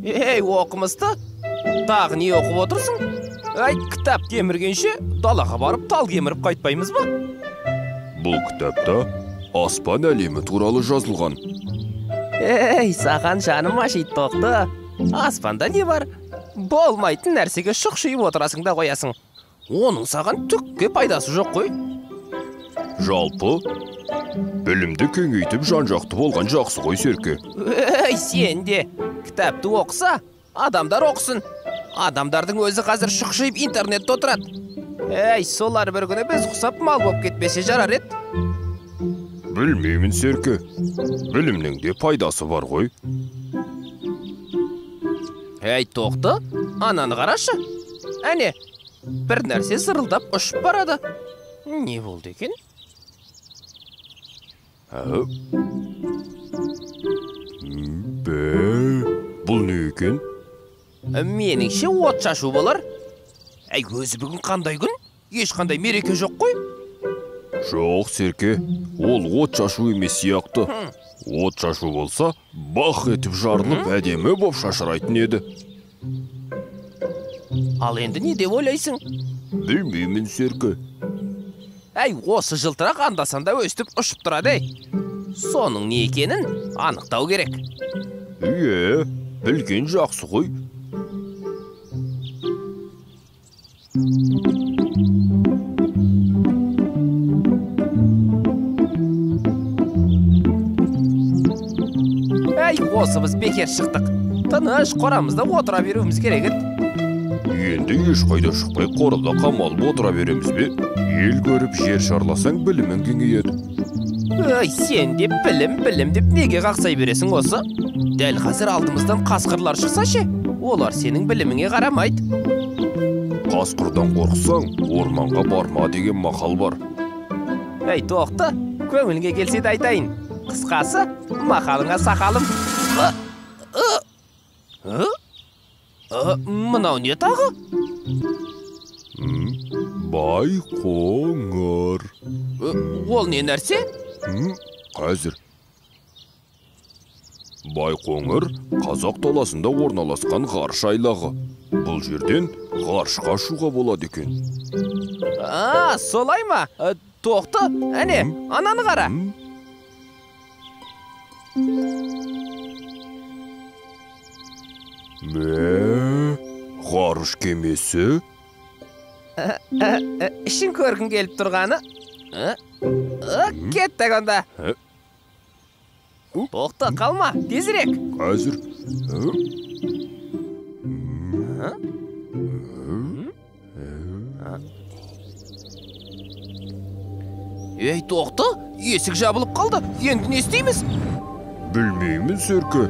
Ей, оқымысты, тағы не оқып отырсың? Ай, кітап кеміргенше далаға барып тал кеміріп қайтпаймыз ба? Бұл кітапта аспан әлемі туралы жазылған. Ей, саған жаным ашиды, тоқты. Аспанда не бар? Болмайтын нәрсеге шұқшиып отырасың да қоясың. Оның саған түкке пайдасы жоқ қой. Жалпы, білімді кеңейтіп жан-жақты болған жақсы ғой, Серке. Ей, сен де кітапты оқыса, адамдар оқысын. Адамдардың өзі қазір шұқшиып интернетте отырады. Ей, солар бір күні біз құсап мал болып кетпесе жарар еді. Білмеймін, Серке. Білімнің де пайдасы бар ғой. Ей, тоқты, ананы қарашы. Әне, бір нәрсе зырылдап ұшып барады. Не болды екен? Бұл не екен? Меніңше от шашу болар. Әй, өзі бүгін қандай күн? Ешқандай мереке жоқ қой? Жоқ, Серке, ол от шашу емес сияқты. От шашу болса, бақ етіп жарылып әдемі боп шашырайтын еді. Ал енді не деп ойлайсың? Білмеймін, Серке. Әй, осы жылтырақ анда-санда өстіп ұшып тұрады. Соның не екенін анықтау керек. Білген жақсы ғой. Әй, осы біз бекер шықтық. Тыныш қорамызда отыра беруіміз керек еді. Енді ешқайда шықпай қорада қамалып отыра береміз бе? Ел көріп жер шарласаң білімің кеңейеді. Ой, сен де білім деп неге қақсай бересің осы? Дәл қазір алдымыздан қасқырлар шықса ше, олар сенің біліміңе қарамайды. Қасқырдан қорқсаң, орманға барма деген мақал бар. Ей, тоқты, көңіліңе келсе де айтайын. Қысқасы, мақалыңа сақалым. Мынау не тағы? Байқоңыр. Ол не нәрсе? Қазір. Байқоңыр Қазақ даласында орналасқан ғарыш айлағы. Бұл жерден ғарышқа ұшуға болады екен. Солай ма? Тоқты, әне, ананы қара. Ғарыш кемесі? Ішін көргің келіп тұрғаны? Кеттік онда. Тоқты, қалма, тезірек. Қазір. Ей, тоқты, есік жабылып қалды. Енді не істейміз? Білмеймін, Серке.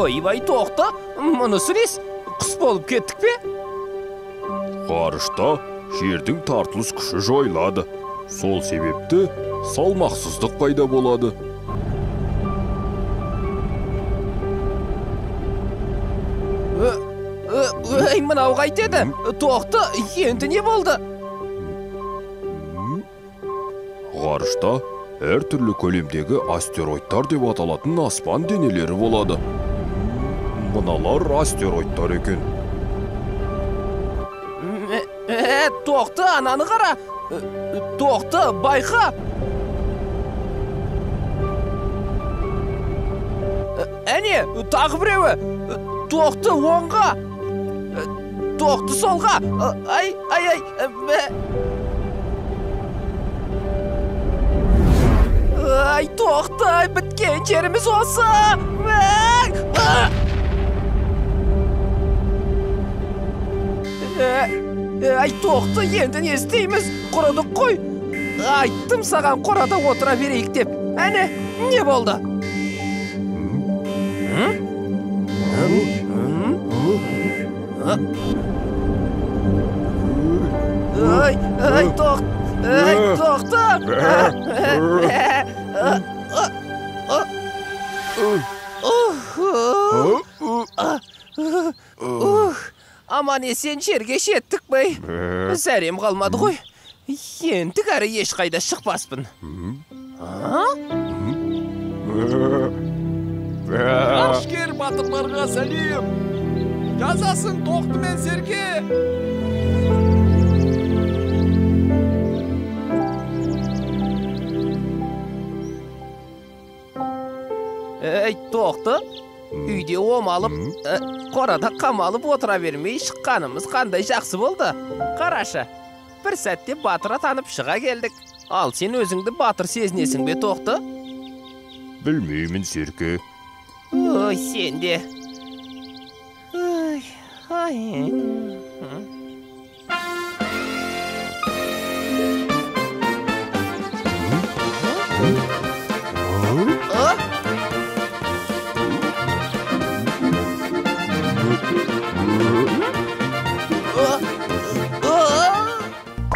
Ойбай, тоқты, мұнысы нес? Құс болып кеттік пе? Ғарышта жердің тартылыс күші жойылады. Сол себепті салмақсыздық пайда болады. Ой, мынау қайтеді? Тоқты, енді не болды? Ғарышта әртүрлі көлемдегі астероидтар деп аталатын аспан денелері болады. Мыналар астероидтар екен. Тоқты, ананы қара. Тоқты, байқа. Әне, тағы біреуі. Тоқты, оңға. Тоқты, солға. Ай. Ай, тоқты, біткен жеріміз осы. Ай, тоқты, енді не істейміз? Құрыдық қой. Айттым саған қорада отыра берейік деп. Әне, не болды? Ай, тоқты. Аман есен жерге жеттік бай. Зәрем қалмады ғой. Енді кәрі ешқайда шықпаспын. Ашкер батырларға сәлем. Жазасын тоқты мен Серке. Ей, тоқты. Үйде омалып, қорада қамалып отыра бермей шыққанымыз қандай жақсы болды. Қарашы, бір сәтте батыр атанып шыға келдік. Ал сен өзіңді батыр сезінесің бе, тоқты? Білмеймін, Серке. Ой, сен де. Ой.